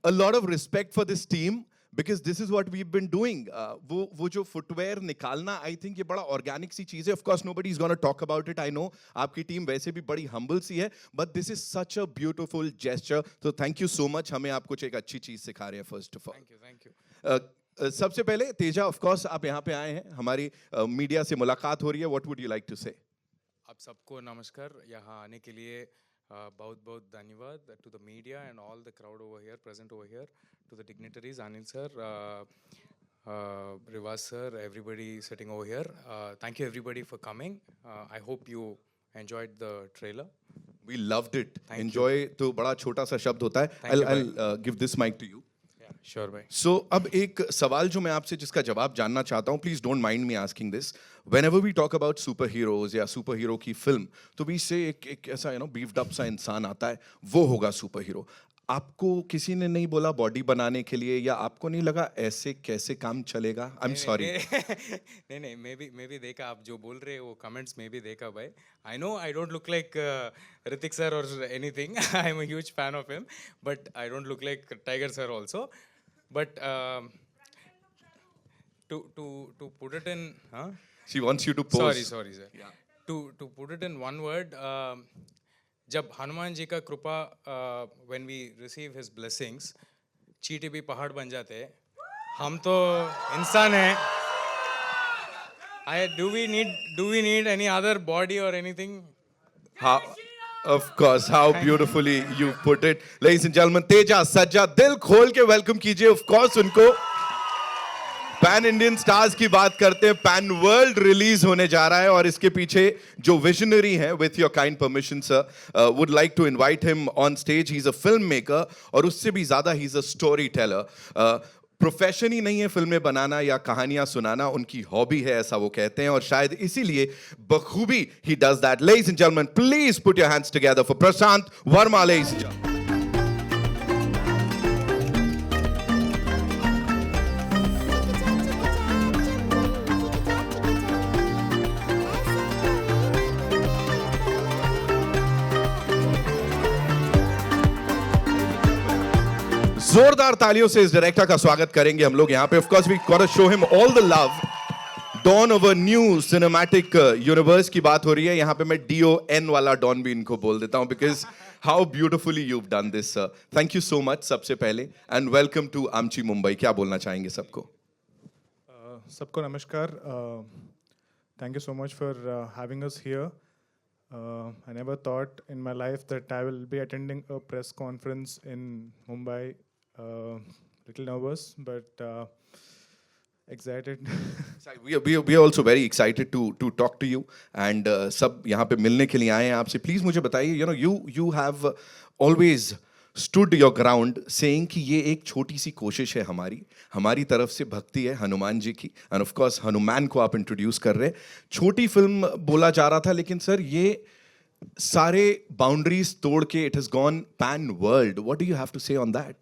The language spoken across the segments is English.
a lot of respect for this team because this is what we've been doing. वो जो footwear निकालना, I think ये बड़ा organic सी चीज़ है. Of course, nobody is going to talk about it. I know आपकी team वैसे भी बड़ी humble सी है, but this is such a beautiful gesture. So thank you so much. हमें आप कुछ एक अच्छी चीज़ सिखा रहे हैं first of all. Thank you. सबसे पहले तेजा, of course आप यहाँ पे आए हैं, हमारी मीडिया से मुलाकात हो रही है. What would you like to say? आप सबको नमस्कार. यहाँ आने के लिए बहुत बहुत धन्यवाद to the media and all the crowd over here, present over here, to the dignitaries, Anil sir, Rivas sir, everybody sitting over here. Thank you everybody for coming. I hope you enjoyed the trailer. We loved it. Thank Enjoy you. तो बड़ा छोटा सा शब्द होता है. Thank you, I'll give this mic to you. Yeah, sure bhai. So अब एक सवाल जो मैं आपसे जिसका जवाब जानना चाहता हूँ, please don't mind me asking this. Whenever we talk about superheroes या superhero की फिल्म, तो we say एक ऐसा beefed up सा इंसान आता है, वो होगा superhero. आपको किसी ने नहीं बोला बॉडी बनाने के लिए, या आपको नहीं लगा ऐसे कैसे काम चलेगा? I'm sorry. नहीं मैं भी देखा आप जो बोल रहे हो, वो कमेंट्स में भी देखा भाई. I know I don't look like Ritik sir or anything. I'm a huge fan of him, but I don't look like Tiger sir also. But to put it in, She wants you to pose. Sorry sir. Yeah. To put it in one word, जब हनुमान जी का कृपा, when we receive his blessings, चींटी भी पहाड़ बन जाते हैं. हम तो इंसान हैं. Do we need any other body or anything? Of course, how beautifully you put it. Ladies and gentlemen, Teja Sajja, दिल खोल के welcome कीजिए. Of course, उनको पैन इंडियन स्टार्स की बात करते हैं, पैन वर्ल्ड रिलीज होने जा रहा है और इसके पीछे जो विजनरी है, with your kind permission sir, would like to invite him on stage. He is a film maker और उससे भी ज्यादा he is a story teller. Profession ही नहीं है फिल्में बनाना या कहानियां सुनाना, उनकी हॉबी है ऐसा वो कहते हैं और शायद इसीलिए बखूबी he does that. Ladies and gentleman, please put your hands together for Prashant Verma. Ladies and gentleman, जोरदार तालियों से इस डायरेक्टर का स्वागत करेंगे हम लोग यहाँ पे. Of course we got to show him all the love. Dawn of a new cinematic universe की बात हो रही है यहाँ पे. मैं DON वाला डॉन भी इनको बोल देता हूँ because how beautifully you have done this sir. Thank you so much सबसे पहले, एंड वेलकम टू आमची मुंबई. क्या बोलना चाहेंगे सबको? सबको नमस्कार. Thank you so much for having us here. I never thought in my life that I will be attending a press conference in Mumbai. Little nervous, but excited. We are also very excited to talk to you, and सब यहाँ पे मिलने के लिए आए हैं आपसे. Please मुझे बताइए, you have always stood your ground saying कि ये एक छोटी सी कोशिश है हमारी तरफ से भक्ति है हनुमान जी की, and of course हनुमान को आप इंट्रोड्यूस कर रहे हैं. छोटी फिल्म बोला जा रहा था, लेकिन सर ये सारे बाउंड्रीज तोड़ के it has gone pan world. What do you have to say on that?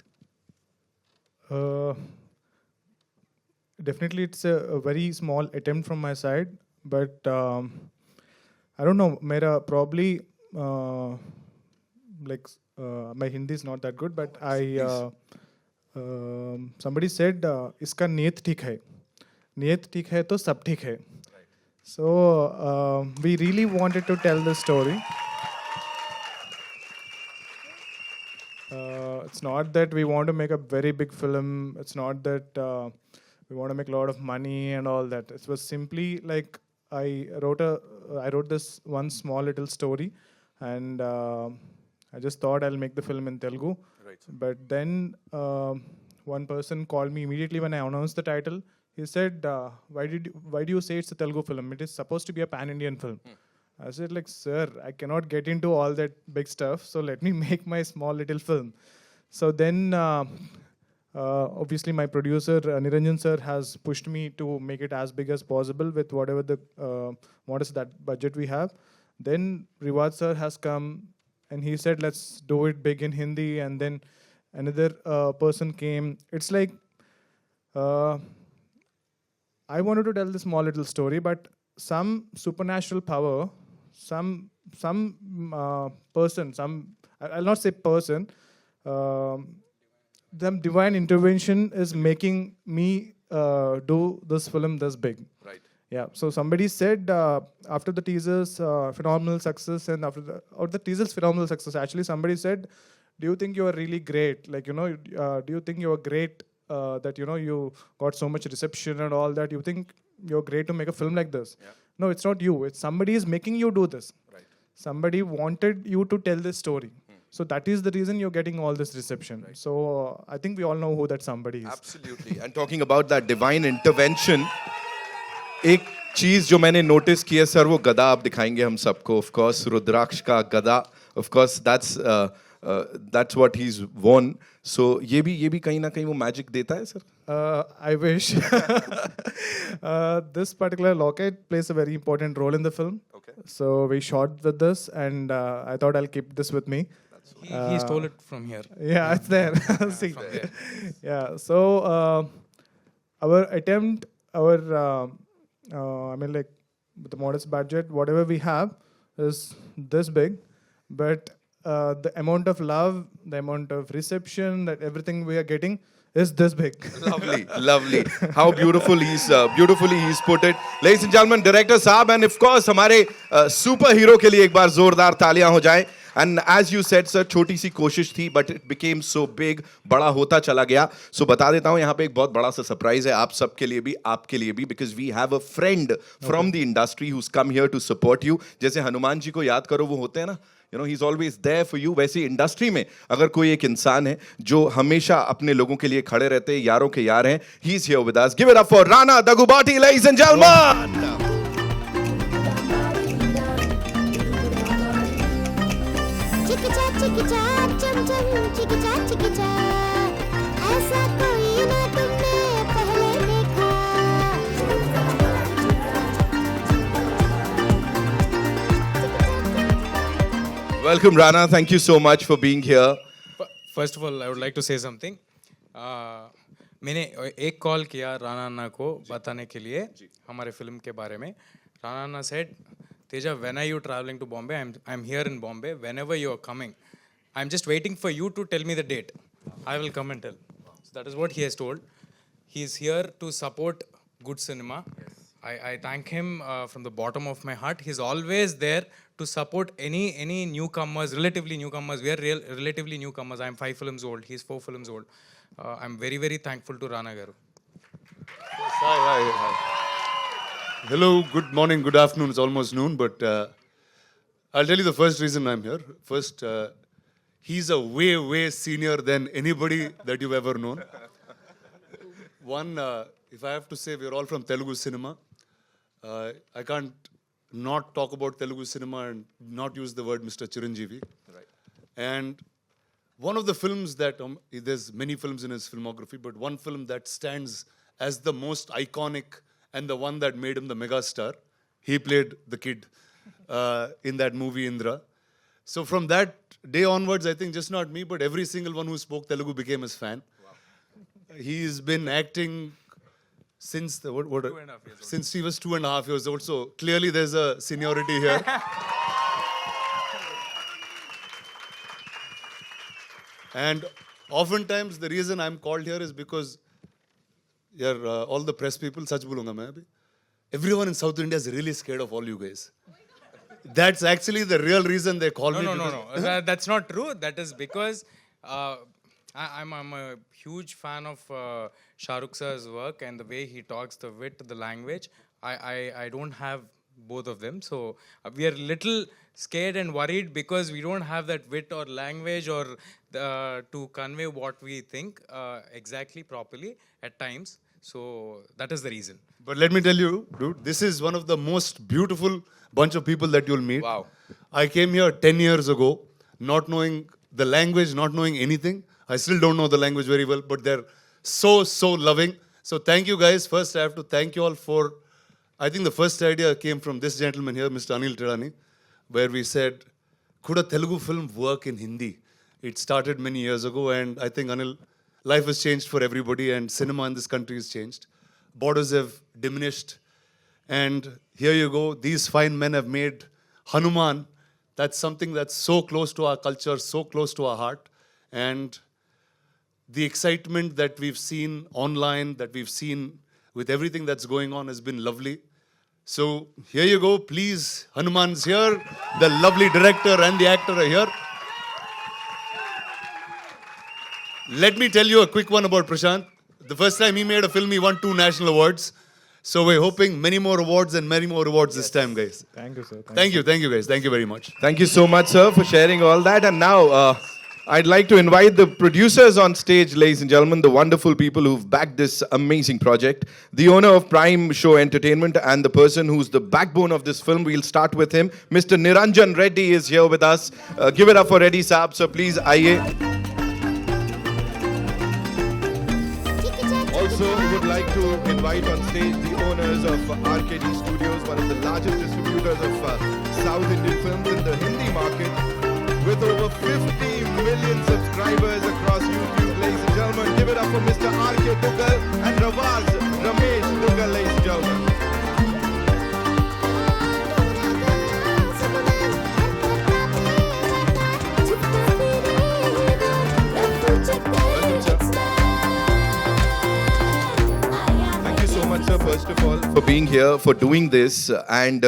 Definitely it's a very small attempt from my side, but I don't know, mera probably my Hindi is not that good, but somebody said iska niyat ठीक है तो सब ठीक है. So we really wanted to tell this story. It's not that we want to make a very big film. It's not that we want to make a lot of money and all that. It was simply like I wrote this one small little story, and I just thought I'll make the film in Telugu. Right. But then one person called me immediately when I announced the title. He said, why do you say it's a Telugu film? It is supposed to be a pan-Indian film. I said, sir, I cannot get into all that big stuff, so let me make my small little film. So then, obviously, my producer, Niranjan sir, has pushed me to make it as big as possible with whatever the modest that budget we have. Then Rivad sir has come, and he said, let's do it big in Hindi. And then another person came. It's like, I wanted to tell this small little story, but some supernatural power, some person, I'll not say person, the divine intervention is making me do this film this big. Right. Yeah. So somebody said after the teaser's phenomenal success and or the teaser's phenomenal success, actually somebody said, "Do you think you are really great? Like do you think you are great that you got so much reception and all that? You think you're great to make a film like this?" Yeah. No, it's not you. It's somebody is making you do this. Right. Somebody wanted you to tell this story. So that is the reason you're getting all this reception. Right. So I think we all know who that somebody is. Absolutely. And talking about that divine intervention, एक चीज जो मैंने notice की है sir, वो गदा आप दिखाएंगे हम सबको. Of course, रुद्राक्ष का गदा. Of course, that's what he's worn. So ये भी कहीं ना कहीं वो मैजिक देता है sir. I wish. This particular locket plays a very important role in the film. Okay. So we shot with this, and I thought I'll keep this with me. He stole it from here. Yeah, it's there. See. From there. Yeah. So our attempt, I mean, like with the modest budget, whatever we have is this big, but the amount of love, the amount of reception, that everything we are getting is this big. Lovely, lovely. How beautiful beautifully he's put it. Ladies and gentlemen, director साहब, and of course हमारे super hero के लिए एक बार जोरदार तालियां हो जाएं. And as you said sir, छोटी सी कोशिश थी, but it became so big, बड़ा होता चला गया. So बता देता हूँ, यहाँ पे एक बहुत बड़ा सा सरप्राइज है आप सबके लिए भी, आपके लिए भी, because we have a friend from the industry who's come here to support you. जैसे हनुमान जी को याद करो, वो होते हैं ना, he's always there for you. वैसे इंडस्ट्री में अगर कोई एक इंसान है जो हमेशा अपने लोगों के लिए खड़े रहते हैं, यारों के यार हैं, he's here with us. Give it up for Rana, Dagubbati, ladies and gentlemen. ऐसा कोई ना तुमने पहले देखा. Welcome Rana, thank you so much for being here. First of all, I would like to say something. मैंने एक call किया राणा अन्ना को बताने के लिए हमारे फिल्म के बारे में. राणा अन्ना said, Teja, when are you traveling to Bombay? I'm here in Bombay. Whenever you are coming, I'm just waiting for you to tell me the date. I will come and tell. So that is what he has told. He is here to support good cinema. I thank him from the bottom of my heart. He's always there to support any newcomers, relatively newcomers. We are relatively newcomers. I'm 5 films old. He's 4 films old. I'm very, very thankful to Rana Garu. Hi. Hello, good morning, good afternoon. It's almost noon, but I'll tell you the first reason I'm here. First, he's a way senior than anybody that you've ever known. One, if I have to say, we're all from Telugu cinema. I can't not talk about Telugu cinema and not use the word Mr. Chiranjeevi. Right. And one of the films that, there's many films in his filmography, but one film that stands as the most iconic and the one that made him the megastar, he played the kid in that movie Indra. So from that day onwards, I think just not me, but every single one who spoke Telugu became his fan. Wow. He's been acting since the, since he was 2.5 years old. So clearly there's a seniority here. And oftentimes the reason I'm called here is because all the press people, such bolunga main abhi. Everyone in South India is really scared of all you guys. That's actually the real reason they call me. No. That's not true. That is because I'm a huge fan of Shah Rukh sir's work and the way he talks, the wit, the language. I don't have both of them. So we are little scared and worried because we don't have that wit or language or to convey what we think exactly properly at times. So that is the reason. But let me tell you, dude, this is one of the most beautiful bunch of people that you'll meet. Wow. I came here 10 years ago, not knowing the language, not knowing anything. I still don't know the language very well, but they're so loving. So thank you guys. First, I have to thank you all for, I think the first idea came from this gentleman here, Mr. Anil Tirani, where we said, could a Telugu film work in Hindi? It started many years ago, and I think, Anil, life has changed for everybody, and cinema in this country has changed. Borders have diminished, and here you go. These fine men have made HanuMan. That's something that's so close to our culture, so close to our heart. And the excitement that we've seen online, that we've seen with everything that's going on has been lovely. So here you go, please. HanuMan's here. The lovely director and the actor are here. Let me tell you a quick one about Prasanth. The first time he made a film, he won 2 national awards. So we're hoping many more awards and many more awards this time, guys. Thank you, sir. Thank you guys. Thank you very much. Thank you so much, sir, for sharing all that. And now, I'd like to invite the producers on stage, ladies and gentlemen, the wonderful people who've backed this amazing project. The owner of Prime Show Entertainment and the person who's the backbone of this film. We'll start with him. Mr. Niranjan Reddy is here with us. Give it up for Reddy Saab. So please, aye. Also, we would like to invite on stage the owners of RKD Studios, one of the largest distributors of South Indian films in the Hindi market, with over 50 million subscribers across YouTube, ladies and gentlemen. Give it up for Mr. R.K. Duggal and Ramesh Duggal, ladies and gentlemen. Thank you so much, sir, first of all, for being here, for doing this, and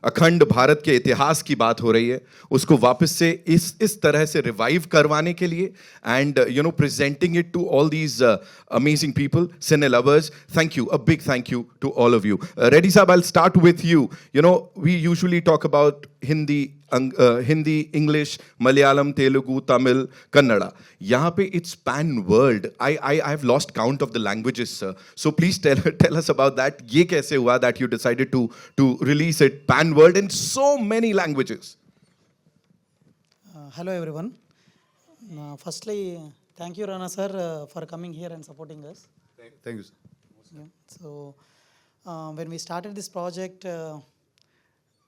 अखंड भारत के इतिहास की बात हो रही है, उसको वापस से इस तरह से रिवाइव करवाने के लिए, and you know presenting it to all these amazing people, cine lovers. Thank you, a big thank you to all of you. Reddy साहब, I will start with you. You know, we usually talk about Hindi, English, Malayalam, Telugu, Tamil, Kannada. यहाँ पे it's pan world. I have lost count of the languages, sir. So please tell us about that. ये कैसे हुआ that you decided to release it pan world in so many languages? Hello everyone. Firstly, thank you Rana sir for coming here and supporting us. Thank you, sir. Yeah. So when we started this project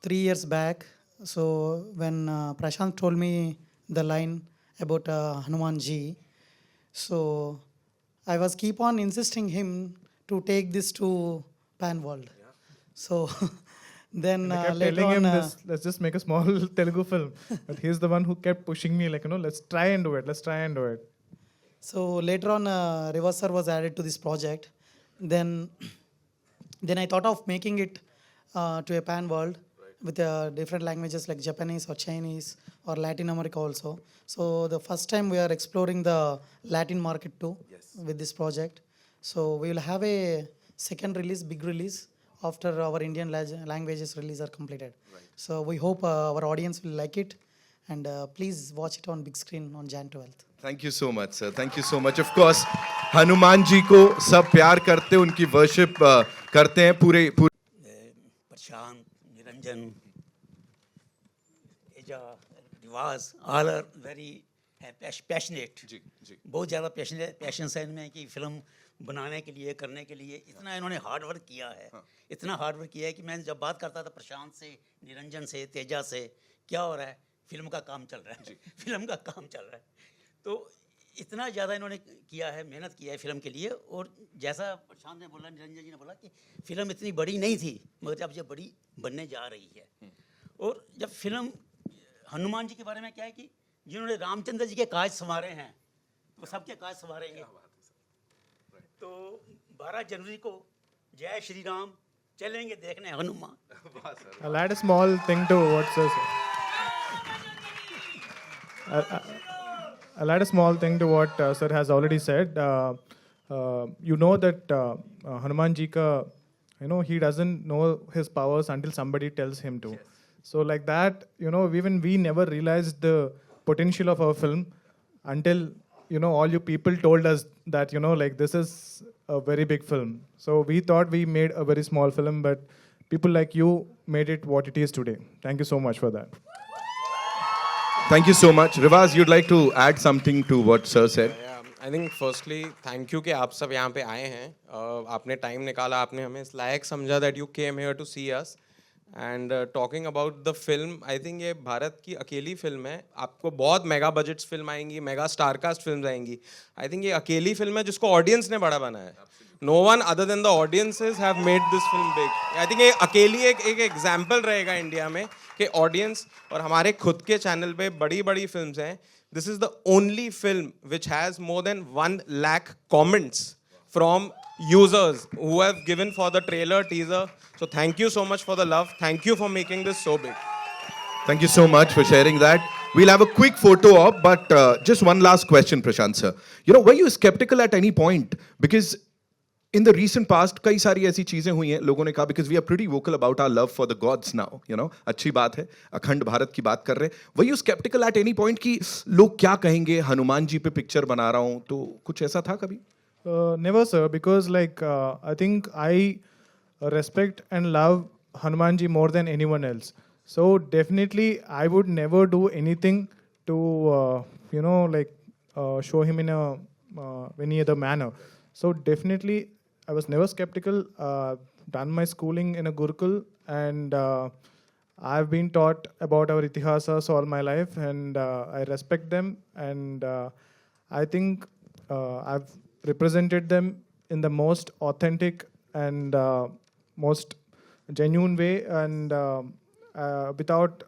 3 years back, so when Prasanth told me the line about HanuMan ji, so I was keep on insisting him to take this to pan world. Yeah. So then I kept later telling on, him this, let's just make a small Telugu film. But he's the one who kept pushing me, like, you know, let's try and do it. So later on, Reverse Sir was added to this project. Then I thought of making it to a pan world with different languages like Japanese or Chinese or Latin America also. So the first time we are exploring the Latin market too with this project. So we will have a second release, big release, after our Indian languages release are completed. Right. So we hope our audience will like it, and please watch it on big screen on Jan 12th. Thank you so much, sir. Thank you so much. Of course, Hanuman ji को सब प्यार करते हैं, उनकी worship करते हैं पूरे. Prasanth, Niranjan, Teja, Rivas, all are very passionate. बहुत ज़्यादा पैशन है इनमें कि फिल्म बनाने के लिए, करने के लिए इतना इन्होंने हार्ड वर्क किया है. इतना हार्ड वर्क किया है कि मैं जब बात करता था प्रशांत से, निरंजन से, तेजा से, क्या हो रहा है, फिल्म का काम चल रहा है, फिल्म का काम चल रहा है. तो इतना ज़्यादा इन्होंने किया है, मेहनत किया है फिल्म के लिए. और जैसा प्रशांत ने बोला, निरंजन जी ने बोला कि फिल्म इतनी बड़ी नहीं थी, मगर अब ये बड़ी बनने जा रही है. और जब फिल्म हनुमान जी के बारे में क्या है कि जिन्होंने रामचंद्र जी के काज संवारे हैं, वो सबके काज संवारेंगे. तो 12 जनवरी को जय श्री राम चलेंगे देखने Hanuman. I'll add a small thing to what sir said. I'll add a small thing to what sir has already said. You know that Hanuman ji ka, you know, he doesn't know his powers until somebody tells him to. Yes. So like that, you know, even we never realized the potential of our film until, you know, all you people told us that, you know, like this is a very big film. So we thought we made a very small film, but people like you made it what it is today. Thank you so much for that. Thank you so much. Rivas, you'd like to add something to what sir said? I think firstly thank you कि आप सब यहाँ पे आए हैं. आपने time निकाला, आपने हमें इस लायक समझा that you came here to see us. And talking about the film, I think ये भारत की अकेली फिल्म है. आपको बहुत मेगा बजट्स फिल्म आएंगी, मेगा स्टारकास्ट फिल्म आएंगी. आई थिंक ये अकेली फिल्म है जिसको ऑडियंस ने बड़ा बनाया है. No one other than the audiences have made this film big. I think ये अकेली एक एग्जाम्पल रहेगा इंडिया में कि ऑडियंस, और हमारे खुद के चैनल पे बड़ी बड़ी फिल्म्स हैं this is the only film which has more than 1 lakh comments from users who have given for the trailer, teaser. So thank you so much for the love. Thank you for making this so big. Thank you so much for sharing that. We'll have a quick photo op, but just one last question, Prashant sir. You know, were you skeptical at any point? Because in the recent past, कई सारी ऐसी चीजें हुई हैं लोगों ने कहा because we are pretty vocal about our love for the gods now, you know, अच्छी बात है, अखंड भारत की बात कर रहे हैं. Were you skeptical at any point कि लोग क्या कहेंगे, हनुमान जी पे पिक्चर बना रहा हूँ, तो कुछ ऐसा था कभी? Never, sir, because I think I respect and love Hanumanji more than anyone else. So definitely, I would never do anything to show him in a any other manner. So definitely, I was never skeptical. Done my schooling in a Gurukul, and I've been taught about our itihasas all my life, and I respect them, and I think I've represented them in the most authentic and most genuine way, and without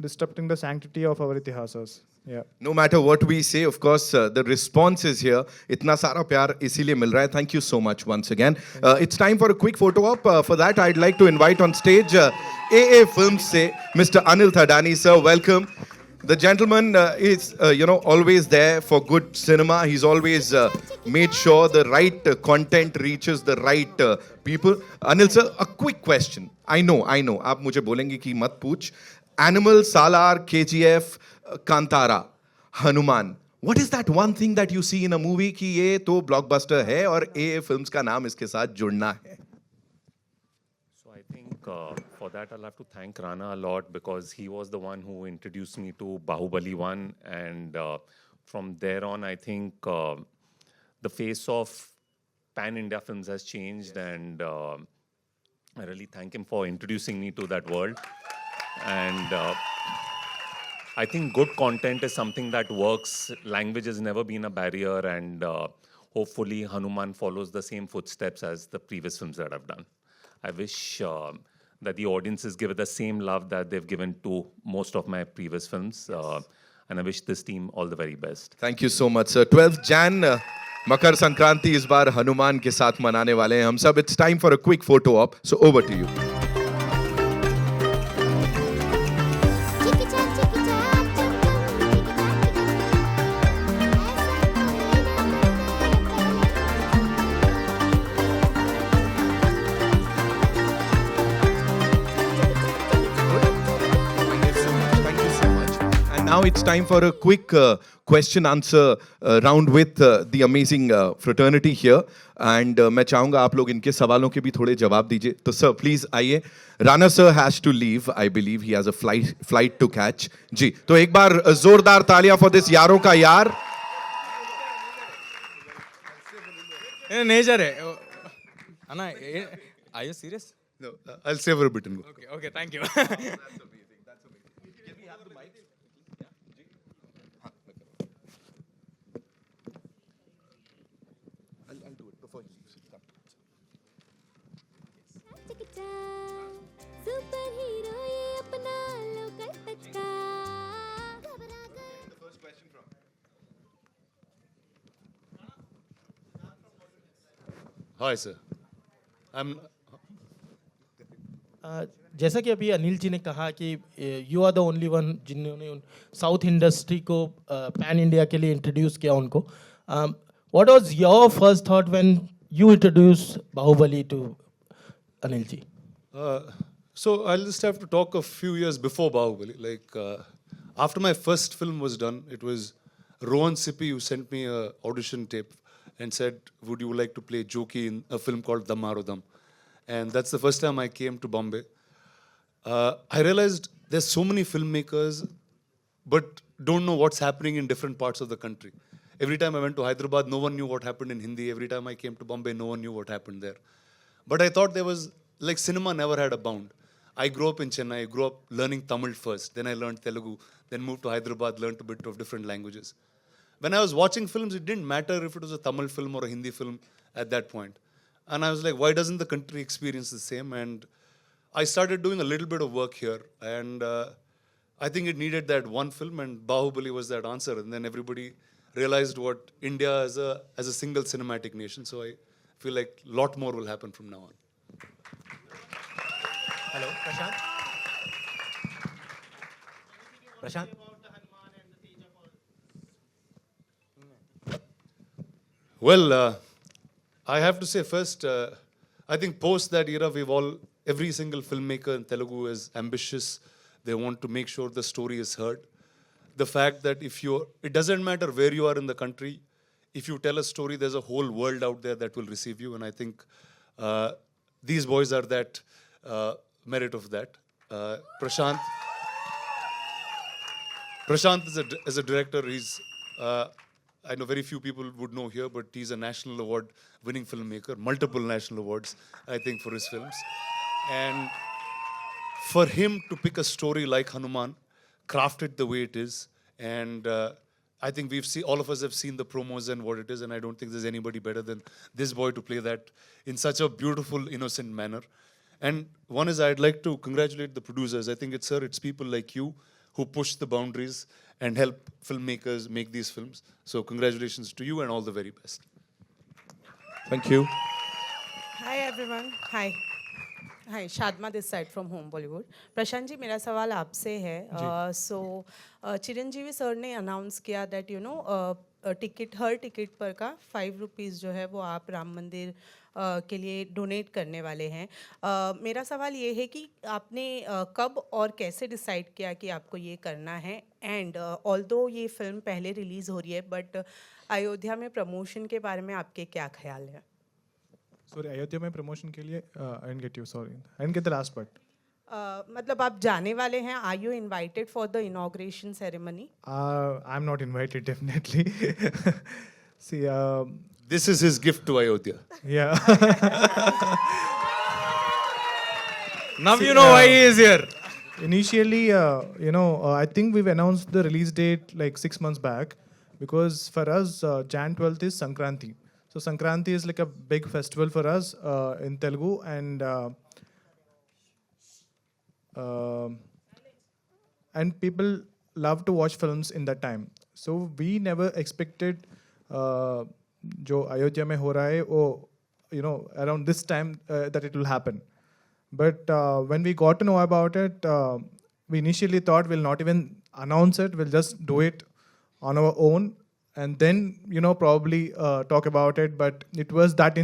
disrupting the sanctity of our itihasas. Yeah. No matter what we say, of course, the response is here. इतना सारा प्यार इसीलिए मिल रहा है. Thank you so much once again. It's time for a quick photo op. For that, I'd like to invite on stage AA Films से Mr. Anil Thadani, sir. Welcome. The gentleman is, always there for good cinema. He's always made sure the right content reaches the right people. Anil sir, a quick question. I know. आप मुझे बोलेंगे कि मत पूछ. Animal, Salar, KGF, Kantara, Hanuman. What is that one thing that you see in a movie कि ये तो blockbuster है और AA Films का नाम इसके साथ जुड़ना है? So I think for that I'll have to thank Rana a lot because he was the one who introduced me to Bahubali 1, and from there on I think the face of pan-India films has changed, and I really thank him for introducing me to that world. And I think good content is something that works. Language has never been a barrier, and hopefully Hanuman follows the same footsteps as the previous films that I've done. I wish that the audiences give it the same love that they've given to most of my previous films. And I wish this team all the very best. Thank you so much, sir. 12th Jan, Makar Sankranti इस बार हनुमान के साथ मनाने वाले हैं हम सब. It's time for a quick photo op. So over to you. Now it's time for a quick question answer round with the amazing fraternity here, and मैं चाहूंगा आप लोग इनके सवालों के भी थोड़े जवाब दीजिए. तो sir please आइए. Rana sir has to leave. I believe he has a flight to catch. जी, तो एक बार जोरदार तालियां for this यारों का यार. नेचर है. Anna, are you serious? No, I'll savor a bit and go. Okay, thank you. Super hero ये अपना लोकल टच का Hi, sir. I'm. जैसा कि अभी अनिल जी ने कहा कि you are the only one जिन्होंने साउथ इंडस्ट्री को पैन इंडिया के लिए इंट्रोड्यूस किया उनको. What was your first thought when you introduce Baahubali to Anil ji? So I'll just have to talk a few years before Bahubali. After my first film was done, it was Rohan Sippy who sent me an audition tape and said, would you like to play Joki in a film called Damaro Dam? And that's the first time I came to Bombay. I realized there's so many filmmakers, but don't know what's happening in different parts of the country. Every time I went to Hyderabad, no one knew what happened in Hindi. Every time I came to Bombay, no one knew what happened there. But I thought there was, cinema never had a bound. I grew up in Chennai, I grew up learning Tamil first, then I learned Telugu, then moved to Hyderabad, learned a bit of different languages. When I was watching films, it didn't matter if it was a Tamil film or a Hindi film at that point. And I was like, why doesn't the country experience the same? And I started doing a little bit of work here. And I think it needed that one film, and Bahubali was that answer. And then everybody realized what India as a single cinematic nation. So I feel like a lot more will happen from now on. Hello, Prashant. Prashant. Well, I have to say first, I think post that era, every single filmmaker in Telugu is ambitious. They want to make sure the story is heard. The fact that it doesn't matter where you are in the country, if you tell a story, there's a whole world out there that will receive you. And I think these boys are that merit of that. Prashant is a director. I know very few people would know here, but he's a national award winning filmmaker, multiple national awards, I think, for his films. And for him to pick a story like HanuMan, craft it the way it is, and I think all of us have seen the promos and what it is, and I don't think there's anybody better than this boy to play that in such a beautiful, innocent manner. And one is, I'd like to congratulate the producers. I think it's people like you who push the boundaries and help filmmakers make these films. So congratulations to you and all the very best. Thank you. Hi everyone hi Shadma this side from home Bollywood Prashant ji मेरा सवाल आपसे है so Chiranjeevi sir ने announce किया that you know हर ticket पर का 5 rupees जो है वो आप राम मंदिर के लिए डोनेट करने वाले हैं मेरा सवाल ये है कि आपने कब और कैसे डिसाइड किया कि आपको ये करना है एंड ऑल्दो ये फिल्म पहले रिलीज़ हो रही है बट अयोध्या में प्रमोशन के बारे में आपके क्या ख्याल है Sorry, अयोध्या में प्रमोशन के लिए I didn't get you. Sorry, I didn't get the last part. मतलब आप जाने वाले हैं are you invited for the inauguration ceremony I'm not invited, definitely. See, This is his gift to Ayodhya. yeah. Now you know why he is here. Initially, I think we've announced the release date like 6 months back because for us, Jan 12th is Sankranti. So Sankranti is like a big festival for us in Telugu, and people love to watch films in that time. So we never expected जो अयोध्या में हो रहा है वो around this time that it will happen. But when we got to know about it, we initially thought we'll not even announce it. We'll just do it on our own. And then, probably talk about it. But it was that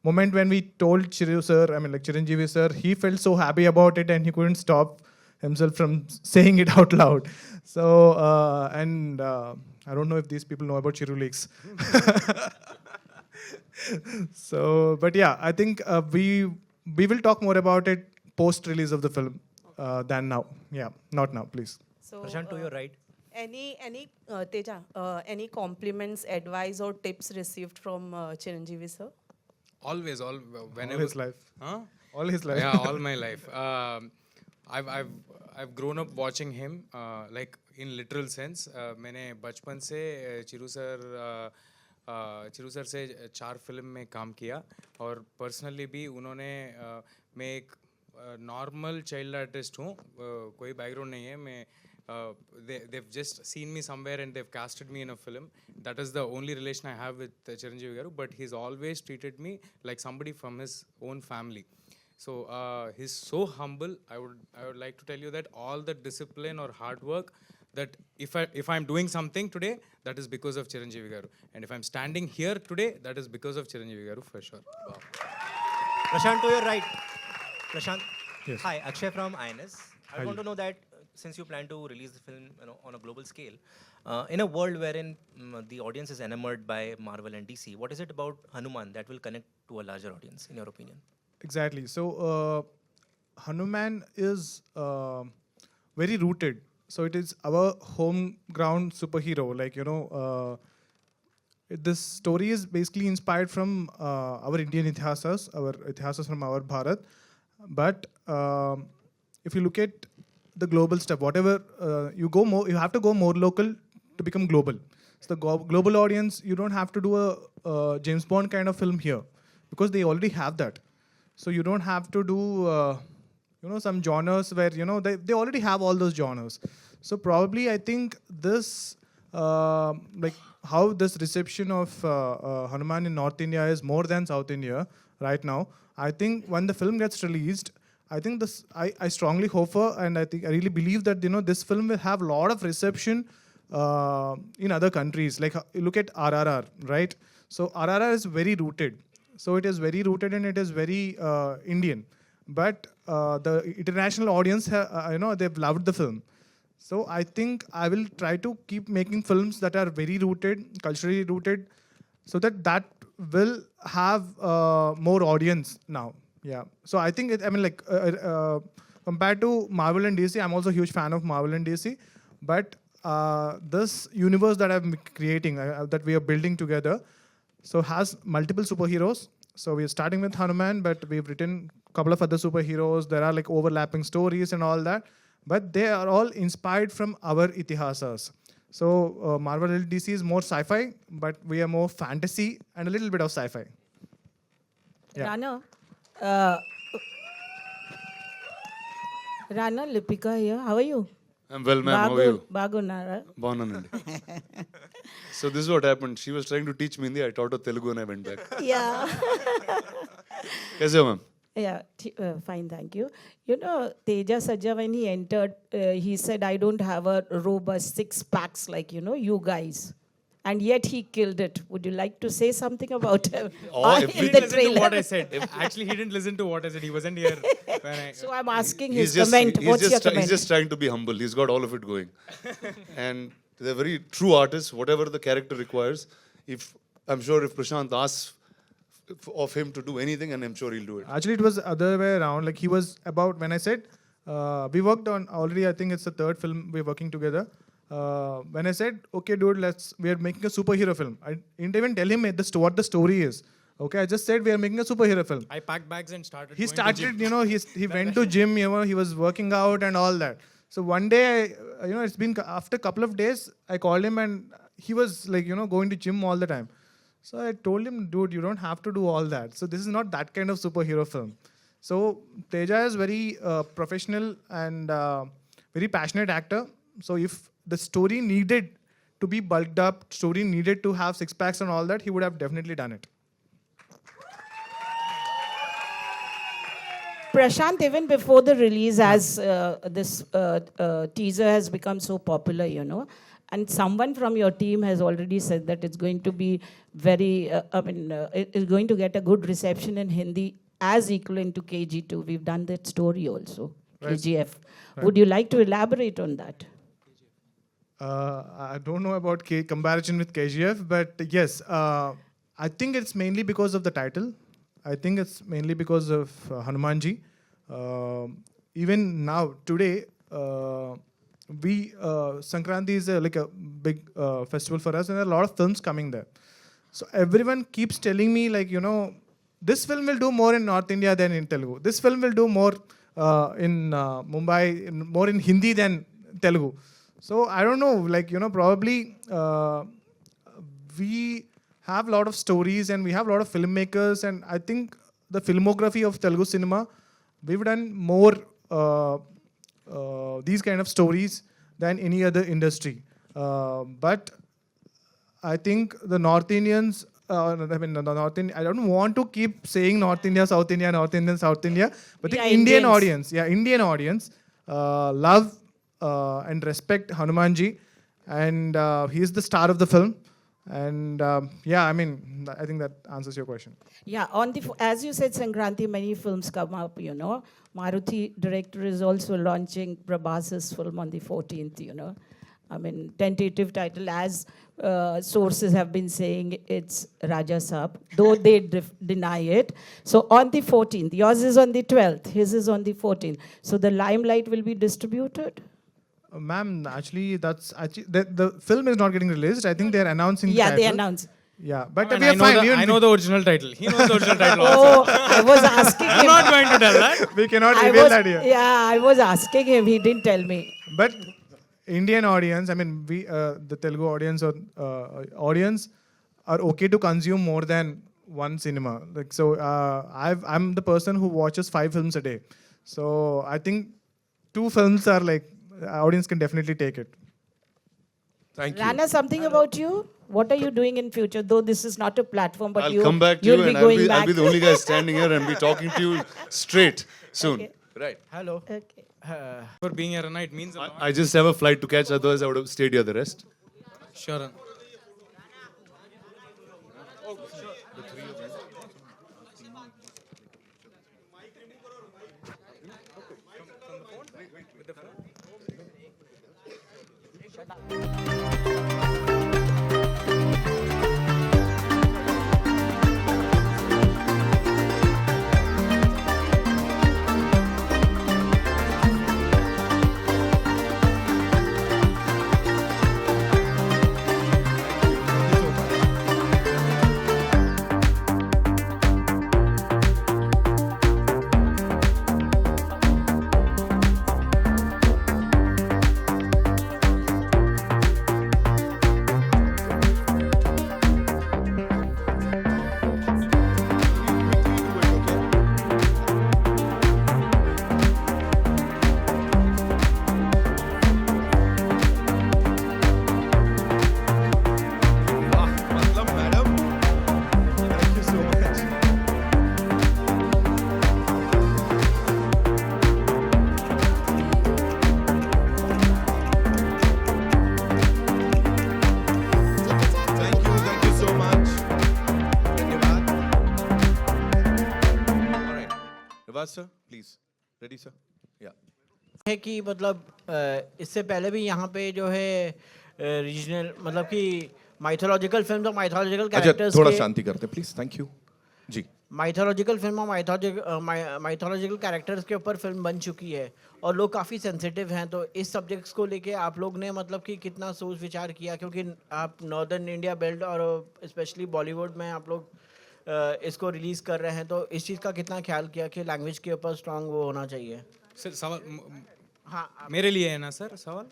moment when we told Chiranjeevi sir, he felt so happy about it and he couldn't stop himself from saying it out loud. So, I don't know if these people know about Chiru Leaks. So, but yeah, I think we will talk more about it post-release of the film than now. Yeah, not now, please. so Prashant, to your right. any Teja any compliments advice or tips received from Chiranjeevi sir Always, whenever. All his life. Huh? All his life. Yeah, all my life. I've grown up watching him, like in literal sense. मैंने बचपन से चिरू sir से 4 film में काम किया और personally भी उन्होंने मैं एक नॉर्मल चाइल्ड आर्टिस्ट हूँ कोई बैकग्राउंड नहीं है मैं they've just seen me somewhere and they've casted me in a film. That is the only relation I have with Chiranjeevi garu, but he's always treated me like somebody from his own family. So he's so humble. I would like to tell you that all the discipline or hard work, that if I'm doing something today, that is because of Chiranjeevi garu, and if I'm standing here today, that is because of Chiranjeevi garu for sure. Wow. Prashant, to your right. Prashant. Yes. Hi, Akshay from INS. I Hi. want to know that since you plan to release the film on a global scale, in a world wherein the audience is enamored by Marvel and DC, what is it about HanuMan that will connect to a larger audience, in your opinion? Exactly. So, HanuMan is very rooted. So, it is our home ground superhero. Like, this story is basically inspired from our Indian ithasas from our Bharat. But if you look at the global stuff, whatever you have to go more local to become global. So the global audience, you don't have to do a James Bond kind of film here because they already have that. So you don't have to do some genres where they already have all those genres. So probably I think this like how this reception of Hanuman in North India is more than South India right now. I think when the film gets released, I think this I strongly hope for, and I really believe that this film will have a lot of reception in other countries. Like you look at RRR, right? So RRR is very rooted. So it is very rooted and it is very Indian. But the international audience, they've loved the film. So I think I will try to keep making films that are very rooted, culturally rooted, so that will have more audience now. Yeah. So I think compared to Marvel and DC, I'm also a huge fan of Marvel and DC. But this universe that I'm creating, that we are building together, so has multiple superheroes. So we're starting with Hanuman, but we've written a couple of other superheroes. There are like overlapping stories and all that. But they are all inspired from our itihasas. So Marvel and DC is more sci-fi, but we are more fantasy and a little bit of sci-fi. Yeah. Rana, Rana, Lipika here. How are you? I'm well, ma'am. How are you? Bagunara. Bagunandi. So this is what happened. She was trying to teach me Hindi. I taught her Telugu and I went back. Yeah. Kaise ho, ma'am? Yeah, fine, thank you. Teja Sajja, when he entered, he said, I don't have a robust 6 packs like, you guys. And yet he killed it. Would you like to say something about him? He didn't listen to what I said. Actually, he didn't listen to what I said. He wasn't here when I... So I'm asking his comment. What's your comment? He's just trying to be humble. He's got all of it going. And they're very true artists. Whatever the character requires, I'm sure if Prasanth asks of him to do anything, and I'm sure he'll do it. Actually, it was the other way around. Like he was about, when I said, we worked on already, I think it's the 3rd film we're working together. When I said, okay, dude, we are making a superhero film. I didn't even tell him what the story is. Okay, I just said we are making a superhero film. I packed bags and started He going started, to gym. he went to gym, he was working out and all that. So one day, it's been after a couple of days, I called him and he was like, going to gym all the time. So I told him, dude, you don't have to do all that. So this is not that kind of superhero film. So Teja is very professional and very passionate actor. So if the story needed to be bulked up, story needed to have 6 packs and all that, he would have definitely done it. Prashant, even before the release, as this teaser has become so popular, and someone from your team has already said that it's going to be very, it's going to get a good reception in Hindi as equivalent to KG2. We've done that story also, Right. KGF. Right. Would you like to elaborate on that? I don't know about comparison with KGF, but yes, I think it's mainly because of the title. I think it's mainly because of Hanumanji. Even now, today, Sankranti is like a big festival for us, and there are a lot of films coming there. So everyone keeps telling me, like, this film will do more in North India than in Telugu. This film will do more in Mumbai, more in Hindi than Telugu. So I don't know, like, probably we have a lot of stories and we have a lot of filmmakers, and I think the filmography of Telugu cinema, we've done more these kind of stories than any other industry. But I think the North Indians, I don't want to keep saying North India, South India, North India, South India, but the Indian audience love and respect Hanumanji, and he's the star of the film. And I think that answers your question. Yeah, as you said, Sankranti, many films come up, Maruti director is also launching Prabhas's film on the 14th, tentative title, as sources have been saying, it's Raja Saab, though they deny it. So on the 14th, yours is on the 12th, his is on the 14th. So the limelight will be distributed? Ma'am, actually, the film is not getting released. I think they're announcing the title. They announced. Yeah, but I know the original title. He knows the original title also. I was asking him. I'm not going to tell that. We cannot reveal that here. Yeah, I was asking him. He didn't tell me. But Indian audience, we, the Telugu audience or audience are okay to consume more than one cinema. Like, so I'm the person who watches 5 films a day. So I think 2 films are like, audience can definitely take it. Thank you. Rana, something about you? What are you doing in future? Though this is not a platform, but I'll come back to you you'll be and going back. I'll be the only guy standing here and be talking to you straight soon. Okay. Right. Hello. Okay. For being here, Rana, it means a lot. I just have a flight to catch, otherwise I would have stayed here the rest. Sure. Rana. मतलब madam, thank you so much. Thank you so much. धन्यवाद. All right. Ravaz sir, please. Ready sir? Yeah. है कि मतलब इससे पहले भी यहाँ पे जो है रीजनल मतलब कि माइथोलॉजिकल फिल्म और माइथोलॉजिकल अच्छा कैरेक्टर्स थोड़ा शांति करते प्लीज. Thank you. जी. माइथोलॉजिकल फिल्म और माइथोलॉजिकल कैरेक्टर्स के ऊपर फिल्म बन चुकी है और लोग काफ़ी सेंसिटिव हैं, तो इस सब्जेक्ट्स को लेके आप लोग ने मतलब कि कितना सोच विचार किया, क्योंकि आप नॉर्दर्न इंडिया बेल्ट और स्पेशली बॉलीवुड में आप लोग इसको रिलीज़ कर रहे हैं, तो इस चीज़ का कितना ख्याल किया कि लैंग्वेज के ऊपर स्ट्रांग वो होना चाहिए? सर सवाल हाँ, मेरे लिए है ना सर सवाल?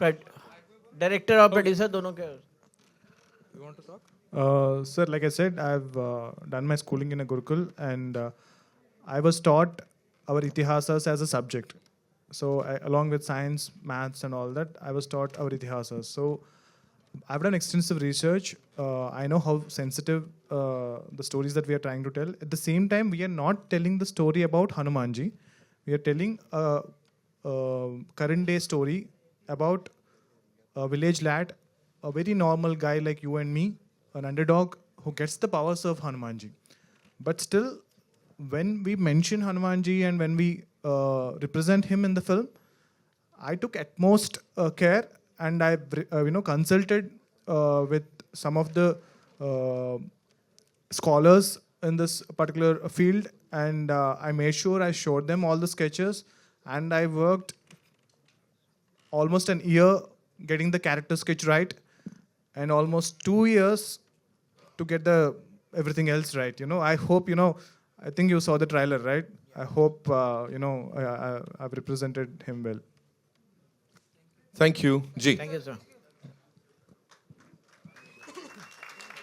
डायरेक्टर और प्रोड्यूसर दोनों के. You want to talk? Sir, like I said, I've done my schooling in a Gurukul, and I was taught our itihasas as a subject. So along with science, maths and all that, I was taught our itihasas. So I've done extensive research. I know how sensitive the stories that we are trying to tell. At the same time, we are not telling the story about Hanumanji. We are telling a current day story about a village lad, a very normal guy like you and me, an underdog who gets the powers of Hanumanji. But still, when we mention Hanumanji and when we represent him in the film, I took utmost care, and I consulted with some of the scholars in this particular field, and I made sure I showed them all the sketches, and I worked almost an year getting the character sketch right, and almost 2 years to get the everything else right. I hope, I think you saw the trailer, right? I hope, I've represented him well. Thank you. Ji. Thank you, sir.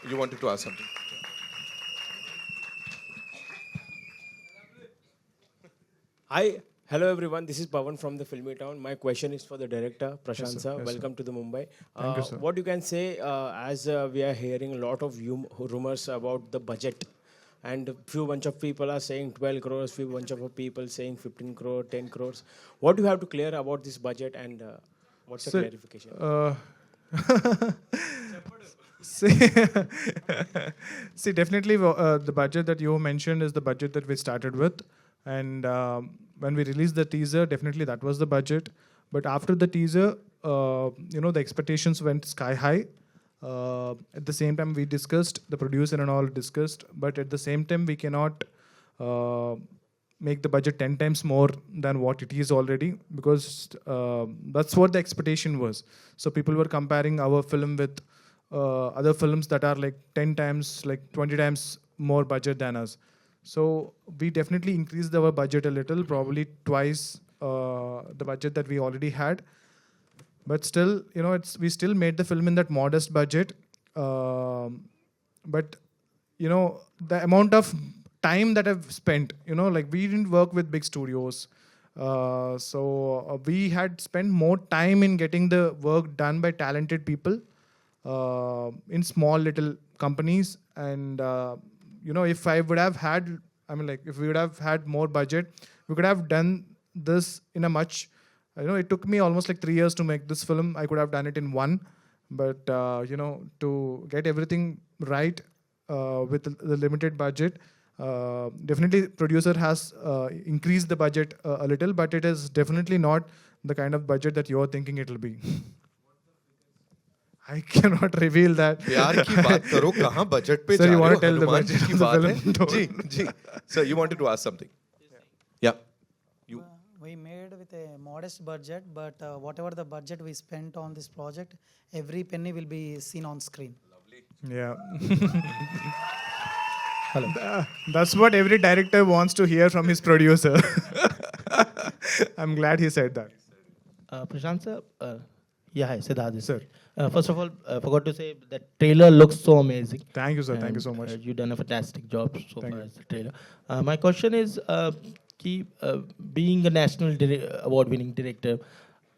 You wanted to ask something? Hi, hello everyone. This is Pawan from the Filmy Town. My question is for the director, Prasanth sir. Yes, Welcome to the Mumbai. Thank you, sir. What you can say, as we are hearing a lot of rumors about the budget, and few bunch of people are saying 12 crores, few bunch of people saying 15 crore, 10 crores. What do you have to clear about this budget, and what's the clarification? See, definitely the budget that you mentioned is the budget that we started with. And when we released the teaser, definitely that was the budget. But after the teaser, the expectations went sky high. At the same time, we discussed, the producer and all discussed, but at the same time, we cannot make the budget 10 times more than what it is already, because that's what the expectation was. So people were comparing our film with other films that are like 10 times, like 20 times more budget than us. So we definitely increased our budget a little, probably twice the budget that we already had. But still, we still made the film in that modest budget. But the amount of time that I've spent. Like we didn't work with big studios. So we had spent more time in getting the work done by talented people in small little companies. And, if I would have had, if we would have had more budget, we could have done this in a much, it took me almost like 3 years to make this film. I could have done it in one. But, to get everything right with the limited budget, definitely producer has increased the budget a little, but it is definitely not the kind of budget that you're thinking it will be. I cannot reveal that. प्यार की बात करो, कहाँ budget पे Sir, जा you रहे want हो? to tell the Hanuman budget जी की of the बात है? film? Don't. Ji. Sir, you wanted to ask something. Yeah. You. We made with a modest budget, but whatever the budget we spent on this project, every penny will be seen on screen. Yeah. That's what every director wants to hear from his producer. I'm glad he said that. Prasanth sir, hi, Siddharth. Sir. First of all, forgot to say that trailer looks so amazing. Thank you, sir. Thank you And, so much. You've done a fantastic job so Thank far you. as the trailer. My question is, being a national award-winning director,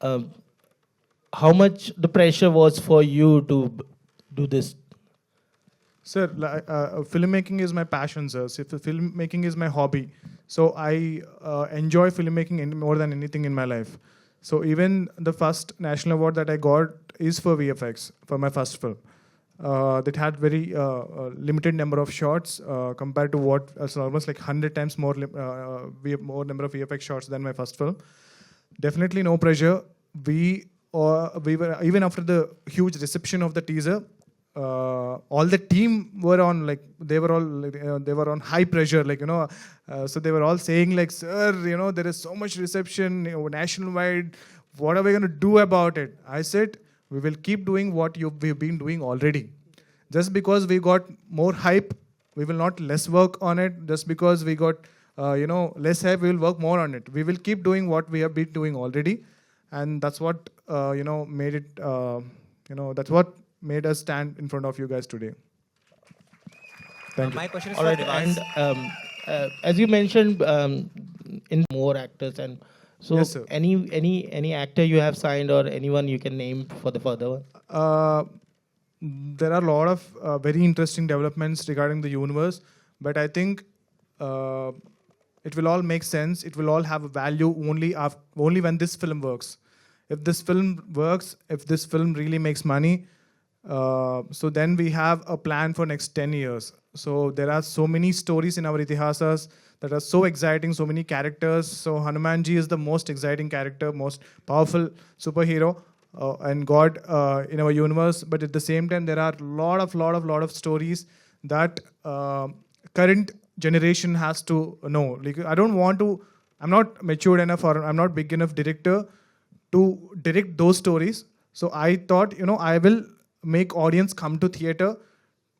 how much the pressure was for you to do this? Sir, filmmaking is my passion, sir. So filmmaking is my hobby. So I enjoy filmmaking more than anything in my life. So even the first national award that I got is for VFX, for my first film. That had very limited number of shots compared to what almost like 100 times more number of VFX shots than my first film. Definitely no pressure. We were, even after the huge reception of the teaser, all the team were on, like they were on high pressure, so they were all saying like, sir, there is so much reception nationwide, what are we going to do about it? I said, we will keep doing what we've been doing already. Just because we got more hype, we will not less work on it. Just because we got less hype, we will work more on it. We will keep doing what we have been doing already, and that's what made it that's what made us stand in front of you guys today. Thank you. My question is All for right, Devas. and as you mentioned, in more actors, and so Yes, sir. any actor you have signed or anyone you can name for the further one? There are a lot of very interesting developments regarding the universe, but I think it will all make sense. It will all have a value only when this film works. If this film works, if this film really makes money, so then we have a plan for next 10 years. So there are so many stories in our itihasas that are so exciting, so many characters. So HanuMan ji is the most exciting character, most powerful superhero and God in our universe. But at the same time, there are lot of stories that current generation has to know. Like, I'm not matured enough, or I'm not big enough director to direct those stories. So I thought, I will make audience come to theater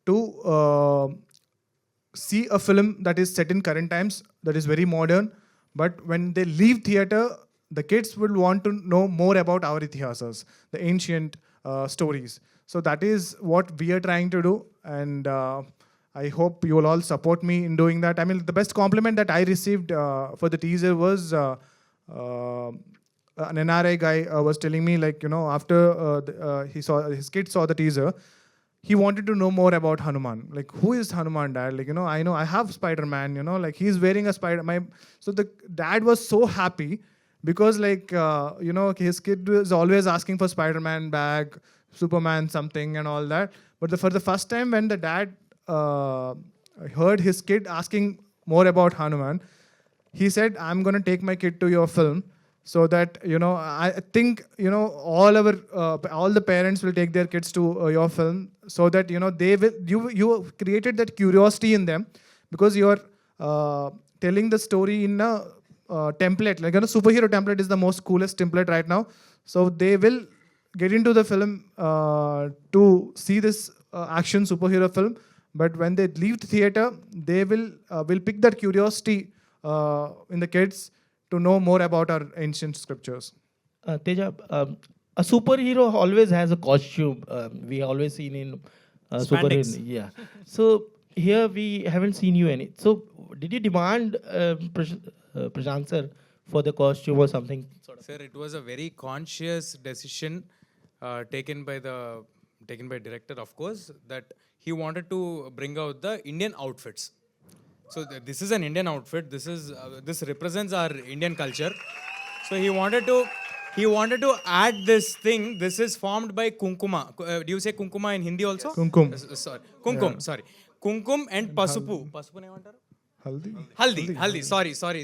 to see a film that is set in current times, that is very modern. But when they leave theater, the kids will want to know more about our itihasas, the ancient stories. So that is what we are trying to do. And I hope you will all support me in doing that. I mean, the best compliment that I received for the teaser was an NRI guy was telling me, like, after his kid saw the teaser, he wanted to know more about HanuMan. Like, who is HanuMan, dad? Like, I know I have Spider-Man, like he's wearing a so the dad was so happy because, like, his kid was always asking for Spider-Man bag, Superman something and all that. But for the first time when the dad heard his kid asking more about HanuMan, he said, I'm going to take my kid to your film. So that, I think, all the parents will take their kids to your film, so that, you created that curiosity in them, because you're telling the story in a template, like a superhero template is the most coolest template right now. So they will get into the film to see this action superhero film. But when they leave the theater, they will pick that curiosity in the kids to know more about our ancient scriptures. Teja, a superhero always has a costume. We always seen in superhero. Spandex. Yeah. So here we haven't seen you any. So did you demand Prashant sir for the costume or something? Sir, it was a very conscious decision taken by director, of course, that he wanted to bring out the Indian outfits. So this is an Indian outfit. This represents our Indian culture. So he wanted to add this thing. This is formed by kunkuma. Do you say kunkuma in Hindi also? Kumkum. Sorry, kumkum. Yeah. Sorry, kumkum and pasupu. Pasupu ne emantaru? Haldi. Haldi.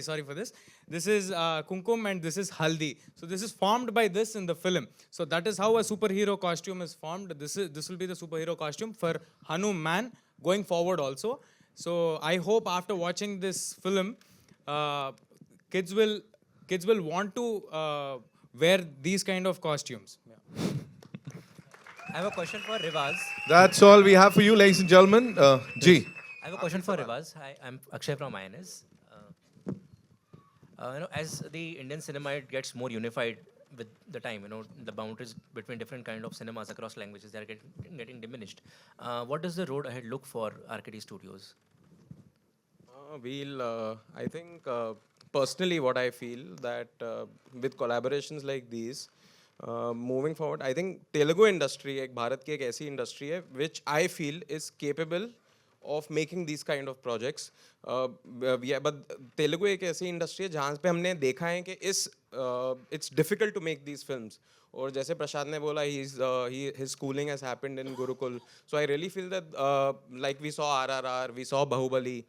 Sorry for this. This is kumkum and this is haldi. So this is formed by this in the film. So that is how a superhero costume is formed. This will be the superhero costume for HanuMan going forward also. So I hope after watching this film, kids will want to wear these kind of costumes. Yeah. I have a question for Rivaz. That's all we have for you, ladies and gentlemen. Ji. I have a question for Rivaz. Hi, I'm Akshay from INS. As the Indian cinema it gets more unified with the time, the boundaries between different kind of cinemas across languages, they are getting diminished. What does the road ahead look for RKT Studios? I think personally what I feel that with collaborations like these, moving forward, I think Telugu industry, Bharat की एक ऐसी industry है, which I feel is capable of making these kind of projects. But Telugu एक ऐसी industry है जहाँ पे हमने देखा है कि it's difficult to make these films. और जैसे प्रशांत ने बोला, his schooling has happened in Gurukul. So I really feel that like we saw RRR, we saw Bahubali.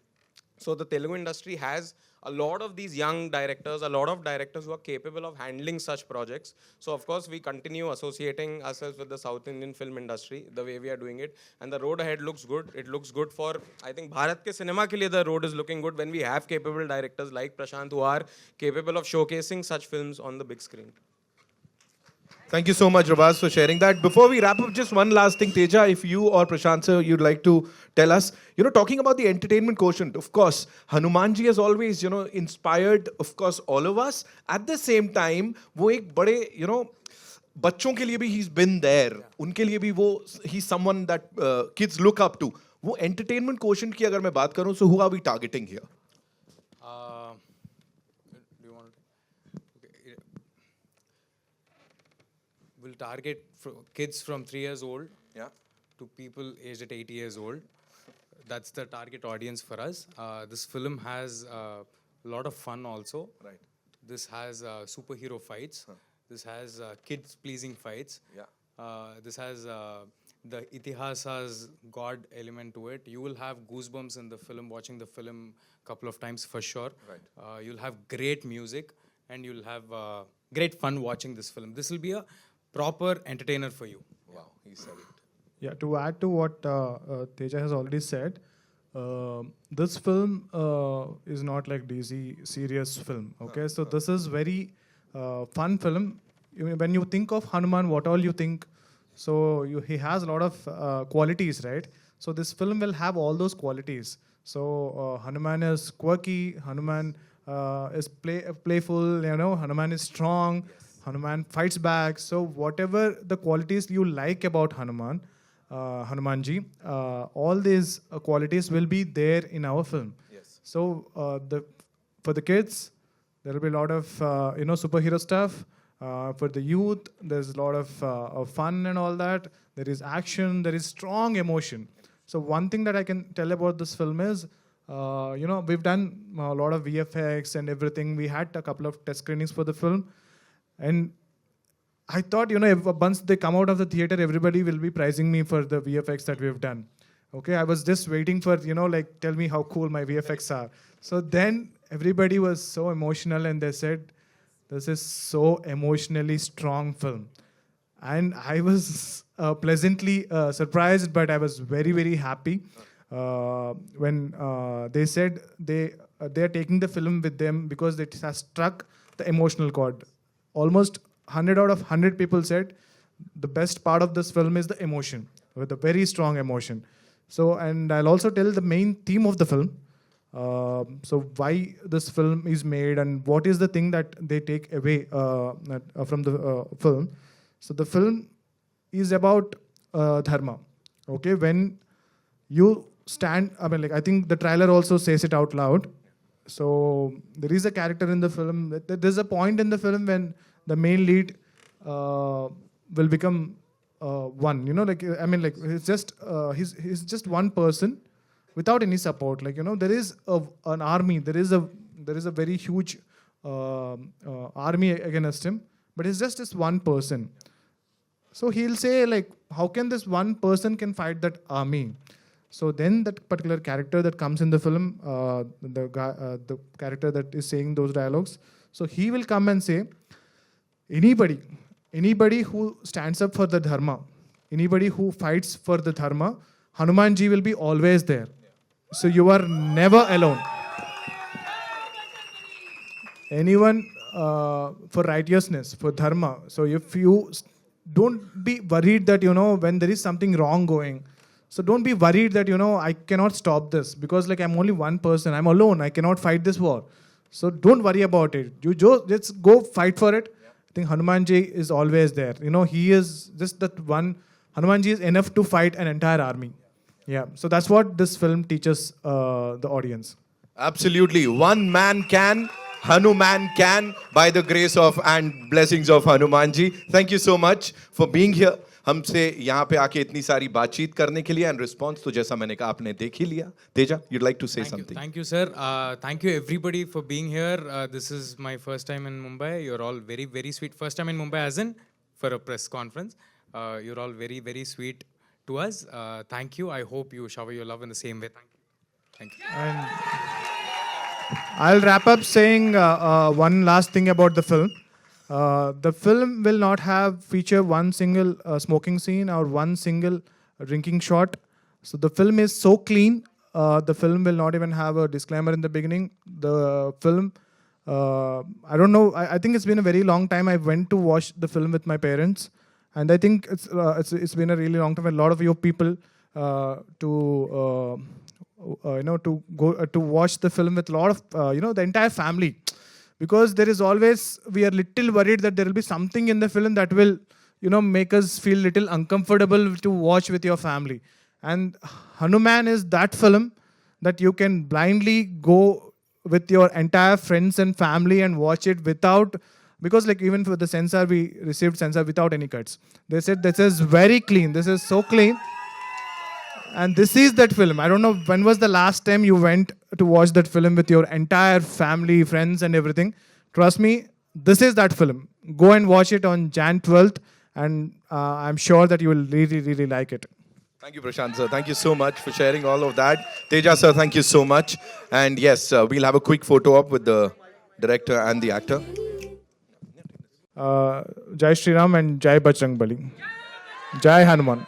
So the Telugu industry has a lot of these young directors, a lot of directors who are capable of handling such projects. So of course we continue associating ourselves with the South Indian film industry the way we are doing it. And the road ahead looks good. It looks good for, I think, Bharat ke cinema ke liye the road is looking good when we have capable directors like Prasanth who are capable of showcasing such films on the big screen. Thank you so much, Ravaz, for sharing that. Before we wrap up, just one last thing, Teja, if you or Prashant sir, you'd like to tell us, talking about the entertainment quotient, of course, HanuManji has always, inspired, of course, all of us. At the same time, वो एक बड़े, बच्चों के लिए भी he's been there. उनके लिए भी वो, he's someone that kids look up to. वो entertainment quotient की अगर मैं बात करूँ, so who are we targeting here? We'll target kids from 3 years old to people aged at 80 years old. That's the target audience for us. This film has a lot of fun also. Right. This has superhero fights. This has kids-pleasing fights. This has the Itihasa's God element to it. You will have goosebumps in the film, watching the film a couple of times for sure. Right. You'll have great music and you'll have great fun watching this film. This will be a proper entertainer for you. Wow, he said it. Yeah, to add to what Teja has already said, this film is not like DC serious film. Okay, so this is very fun film. When you think of HanuMan, what all you think? So he has a lot of qualities, right? So this film will have all those qualities. So HanuMan is quirky. HanuMan is playful. HanuMan is strong. Yes. HanuMan fights back. So whatever the qualities you like about HanuManji, all these qualities will be there in our film. Yes. So for the kids, there will be a lot of superhero stuff. For the youth, there's a lot of fun and all that. There is action. There is strong emotion. So one thing that I can tell about this film is, we've done a lot of VFX and everything. We had a couple of test screenings for the film. And I thought, if once they come out of the theater, everybody will be praising me for the VFX that we've done. Okay, I was just waiting for, tell me how cool my VFX are. So then everybody was so emotional and they said, this is so emotionally strong film. And I was pleasantly surprised, but I was very, very happy when they said they are taking the film with them because it has struck the emotional chord. Almost 100 out of 100 people said the best part of this film is the emotion, with a very strong emotion. So, and I'll also tell the main theme of the film. So why this film is made and what is the thing that they take away from the film. So the film is about dharma. Okay, when you stand, I think the trailer also says it out loud. So there is a character in the film. There's a point in the film when the main lead will become one. You know, like I mean, like he's just one person without any support. Like, you know, there is an army. There is a very huge army against him, but he's just this one person. So he'll say, like, how can this one person can fight that army? So then that particular character that comes in the film, the character that is saying those dialogues, so he will come and say, anybody who stands up for the dharma, anybody who fights for the dharma, Hanumanji will be always there. So you are never alone. Anyone for righteousness, for dharma. So if you don't be worried that, you know, when there is something wrong going, so don't be worried that, you know, I cannot stop this because, like, I'm only one person. I'm alone. I cannot fight this war. So don't worry about it. You just go fight for it. Yeah. I think Hanumanji is always there. You know, he is just that one. Hanumanji is enough to fight an entire army. Yeah. So that's what this film teaches the audience. Absolutely. One man can, HanuMan can, by the grace of and blessings of Hanumanji. Thank you so much for being here. हमसे यहाँ पे आके इतनी सारी बातचीत करने के लिए एंड रिस्पांस तो जैसा मैंने कहा आपने देख ही लिया. Teja, you'd like to say something? Thank you, sir. Thank you everybody for being here. This is my first time in Mumbai. You're all very, very sweet. First time in Mumbai as in for a press conference. You're all very, very sweet to us. Thank you. I hope you shower your love in the same way. Thank you. And I'll wrap up saying one last thing about the film. The film will not feature one single smoking scene or one single drinking shot. So the film is so clean. The film will not even have a disclaimer in the beginning. The film, I don't know. I think it's been a very long time. I went to watch the film with my parents, and I think it's been a really long time. A lot of you people to go to watch the film with a lot of the entire family. Because there is always, we are little worried that there will be something in the film that will, make us feel little uncomfortable to watch with your family. And HanuMan is that film that you can blindly go with your entire friends and family and watch it without, because like even for the censor, we received censor without any cuts. They said this is very clean, this is so clean. And this is that film. I don't know when was the last time you went to watch that film with your entire family, friends and everything. Trust me, this is that film. Go and watch it on Jan 12th and I'm sure that you will really, really like it. Thank you, Prasanth sir. Thank you so much for sharing all of that. Teja sir, thank you so much. And yes, we'll have a quick photo up with the director and the actor. Jai Shri Ram and Jai Bajrangbali. Jai Hanuman.